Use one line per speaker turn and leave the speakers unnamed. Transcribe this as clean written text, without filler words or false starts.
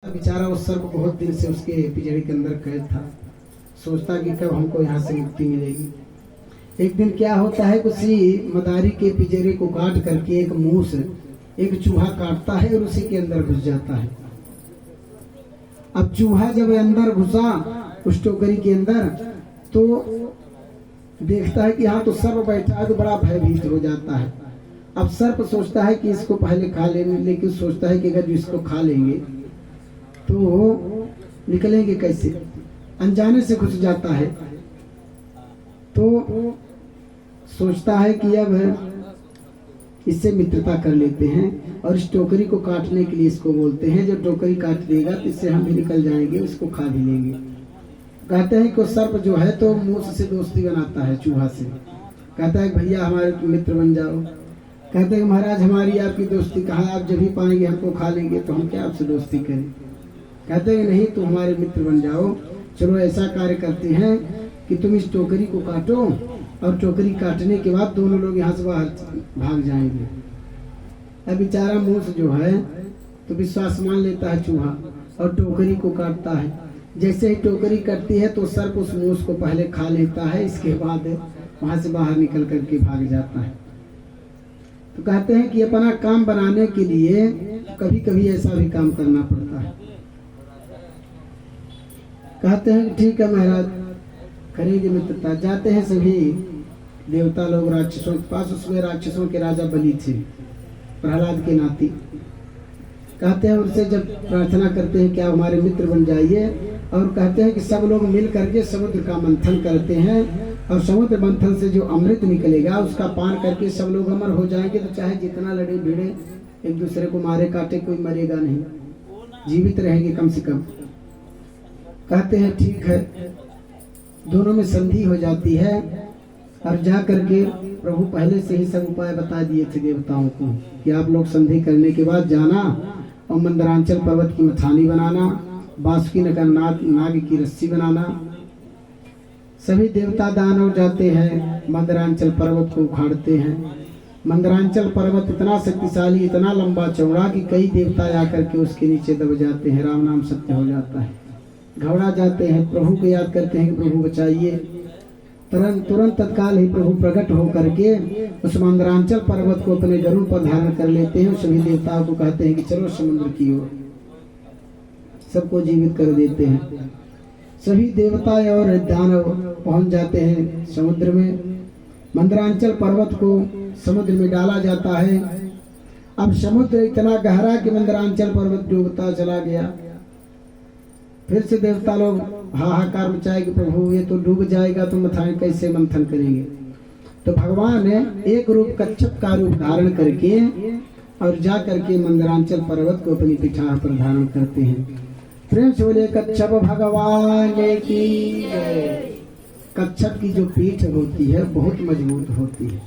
बेचारा उस सर्प बहुत दिन से उसके पिंजरे के अंदर कैद था। सोचता कि कब हमको यहाँ से मुक्ति मिलेगी। एक दिन क्या होता है, उसी मदारी के पिंजरे को काट करके एक मूस एक चूहा काटता है और उसी के अंदर घुस जाता है। अब चूहा जब अंदर घुसा उस टोकरी के अंदर, तो देखता है कि हाँ तो सर्प बैठा है, तो बड़ा भयभीत हो जाता है। अब सर्प सोचता है कि इसको पहले खा लेने, लेकिन सोचता है कि अगर इसको खा लेंगे तो निकलेंगे कैसे, अनजाने से घुस जाता है। तो सोचता है कि अब इससे मित्रता कर लेते हैं और इस टोकरी को काटने के लिए इसको बोलते हैं, जब टोकरी काट देगा तो इससे हम भी निकल जाएंगे, उसको खा भी लेंगे। कहते हैं कि सर्प जो है तो मूस से दोस्ती बनाता है चूहा से। कहता है भैया हमारे मित्र बन जाओ। कहते हैं महाराज हमारी आपकी दोस्ती कहाँ, आप जब भी पाएंगे हमको खा लेंगे तो हम क्या आपसे दोस्ती करें। कहते हैं नहीं तुम हमारे मित्र बन जाओ। चलो ऐसा कार्य करते हैं कि तुम इस टोकरी को काटो और टोकरी काटने के बाद दोनों लोग यहाँ से बाहर भाग जाएंगे। अब बेचारा मूस जो है तो विश्वास मान लेता है चूहा और टोकरी को काटता है। जैसे ही टोकरी कटती है तो सर्प उस मूस को पहले खा लेता है, इसके बाद वहां से बाहर निकल करके भाग जाता है। तो कहते हैं कि अपना काम बनाने के लिए कभी कभी ऐसा भी काम करना पड़ता है। कहते हैं ठीक है महाराज करेंगे मित्रता। जाते हैं सभी देवता लोग राक्षसों के पास। उसमें राक्षसों के राजा बलि थे, प्रहलाद के नाती। कहते हैं उनसे जब प्रार्थना करते हैं कि आप हमारे मित्र बन जाइए, और कहते हैं कि सब लोग मिल करके समुद्र का मंथन करते हैं और समुद्र मंथन से जो अमृत निकलेगा उसका पान करके सब लोग अमर हो जाएंगे। तो चाहे जितना लड़े भिड़े एक दूसरे को मारे काटे कोई मरेगा नहीं, जीवित रहेंगे कम से कम। कहते हैं ठीक है। दोनों में संधि हो जाती है और जा करके प्रभु पहले से ही सब उपाय बता दिए थे देवताओं को कि आप लोग संधि करने के बाद जाना और मंदरांचल पर्वत की मथानी बनाना, बांसुकी नगर नाग की रस्सी बनाना। सभी देवता दानव जाते हैं, मंदरांचल पर्वत को उखाड़ते हैं। मंदरांचल पर्वत इतना शक्तिशाली, इतना लंबा चौड़ा कि कई देवता आकर के उसके नीचे दब जाते हैं। राम नाम सत्य हो जाता है, घबरा जाते हैं, प्रभु को याद करते हैं कि प्रभु बचाइए। तुरंत तत्काल ही प्रभु प्रकट हो करके उस मंदरांचल पर्वत को अपने गरुड़ पर धारण कर लेते हैं। सभी देवताओं को कहते हैं कि चलो समुद्र की ओर, सबको जीवित कर देते हैं। सभी देवता और दानव पहुंच जाते हैं समुद्र में। मंदरांचल पर्वत को समुद्र में डाला जाता है। अब समुद्र इतना गहरा कि मंदरांचल पर्वत डूबता चला गया। फिर से देवता लोग हाहाकार मचाए कि प्रभु ये तो डूब जाएगा, तो मथाएं कैसे मंथन करेंगे। तो भगवान ने एक रूप कच्छप का रूप धारण करके और जा करके मंदरांचल पर्वत को अपनी पिठा पर धारण करते हैं। प्रेम से बोले कच्छप भगवान की। कच्छप की जो पीठ होती है बहुत मजबूत होती है।